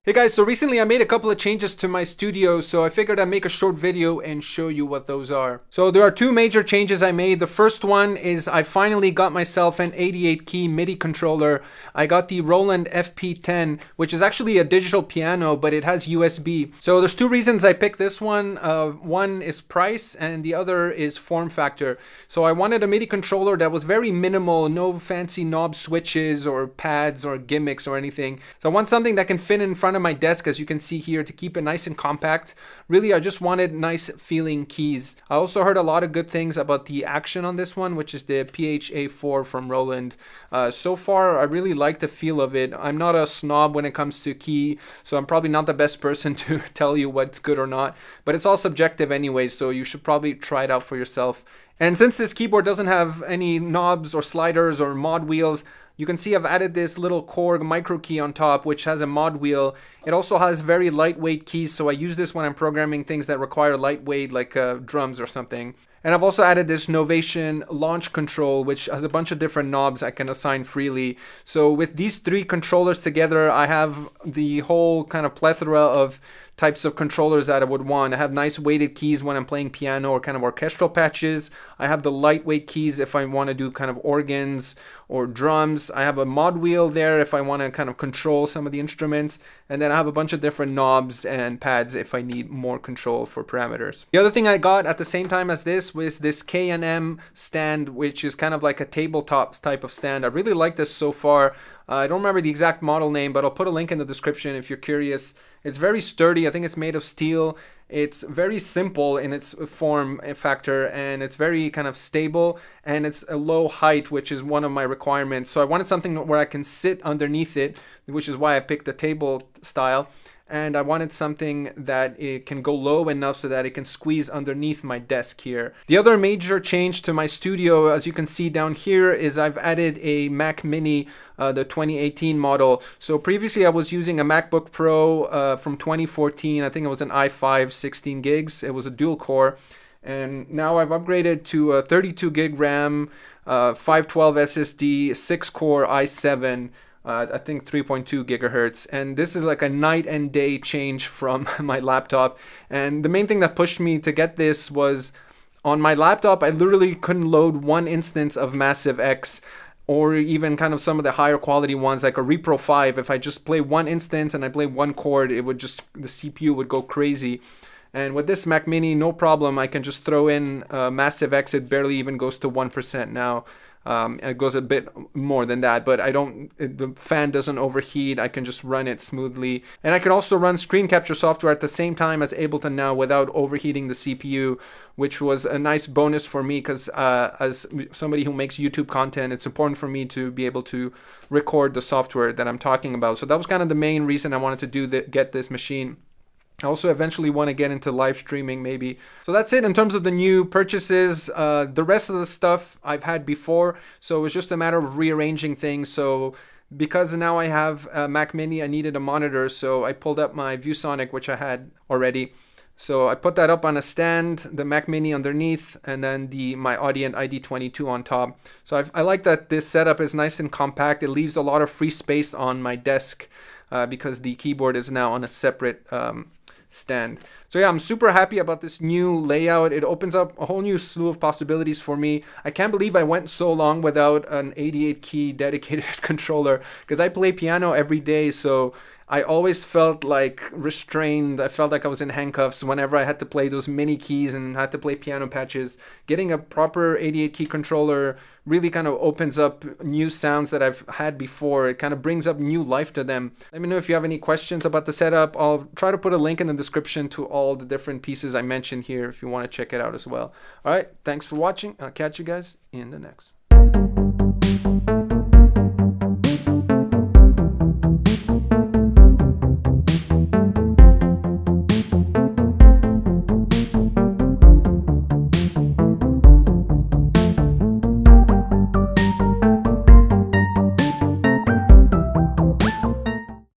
Hey guys, so recently I made a couple of changes to my studio, so I figured I'd make a short video and show you what those are. So there are two major changes I made. The first one is I finally got myself an 88 key MIDI controller. I got the Roland FP10, which is actually a digital piano, but it has USB. So there's two reasons I picked this one. One is price and the other is form factor. So I wanted a MIDI controller that was very minimal, no fancy knob switches or pads or gimmicks or anything. So I want something that can fit in front of my desk, as you can see here, to keep it nice and compact. Really, I just wanted nice feeling keys. I also heard a lot of good things about the action on this one, which is the PHA4 from Roland. So far, I really like the feel of it. I'm not a snob when it comes to key, so I'm probably not the best person to tell you what's good or not, but it's all subjective anyway, so you should probably try it out for yourself. And since this keyboard doesn't have any knobs or sliders or mod wheels, you can see I've added this little Korg micro key on top, which has a mod wheel. It also has very lightweight keys, so I use this when I'm programming things that require lightweight, like drums or something. And I've also added this Novation launch control, which has a bunch of different knobs I can assign freely. So with these three controllers together, I have the whole kind of plethora of types of controllers that I would want. I have nice weighted keys when I'm playing piano or kind of orchestral patches. I have the lightweight keys if I want to do kind of organs or drums. I have a mod wheel there if I want to kind of control some of the instruments. And then I have a bunch of different knobs and pads if I need more control for parameters. The other thing I got at the same time as this was this K&M stand, which is kind of like a tabletop type of stand. I really like this so far. I don't remember the exact model name, but I'll put a link in the description if you're curious. It's very sturdy. I think it's made of steel. It's very simple in its form factor, and it's very kind of stable, and it's a low height, which is one of my requirements. So I wanted something where I can sit underneath it, which is why I picked the table style. And I wanted something that it can go low enough so that it can squeeze underneath my desk here. The other major change to my studio, as you can see down here, is I've added a Mac Mini, the 2018 model. So previously I was using a MacBook Pro from 2014. I think it was an i5 16 gigs. It was a dual core. And now I've upgraded to a 32 gig RAM, 512 SSD, 6 core i7. I think 3.2 gigahertz, and this is like a night and day change from my laptop. And the main thing that pushed me to get this was on my laptop I literally couldn't load one instance of Massive X, or even kind of some of the higher quality ones like a Repro 5. If I just play one instance and I play one chord, it would just, the CPU would go crazy. And with this Mac Mini, no problem, I can just throw in Massive X. It barely even goes to 1% now. It goes a bit more than that, but the fan doesn't overheat. I can just run it smoothly. And I can also run screen capture software at the same time as Ableton now without overheating the CPU, which was a nice bonus for me because as somebody who makes YouTube content, it's important for me to be able to record the software that I'm talking about. So that was kind of the main reason I wanted to get this machine. I also eventually want to get into live streaming maybe. So that's it in terms of the new purchases. The rest of the stuff I've had before, so it was just a matter of rearranging things. So because now I have a Mac Mini, I needed a monitor, so I pulled up my ViewSonic, which I had already. So I put that up on a stand, the Mac Mini underneath, and then my Audient ID22 on top. So I like that this setup is nice and compact. It leaves a lot of free space on my desk because the keyboard is now on a separate stand. So yeah, I'm super happy about this new layout. It opens up a whole new slew of possibilities for me. I can't believe I went so long without an 88 key dedicated controller because I play piano every day, so I always felt like restrained. I felt like I was in handcuffs whenever I had to play those mini keys and had to play piano patches. Getting a proper 88 key controller really kind of opens up new sounds that I've had before. It kind of brings up new life to them. Let me know if you have any questions about the setup. I'll try to put a link in the description to all the different pieces I mentioned here if you want to check it out as well. All right, thanks for watching. I'll catch you guys in the next.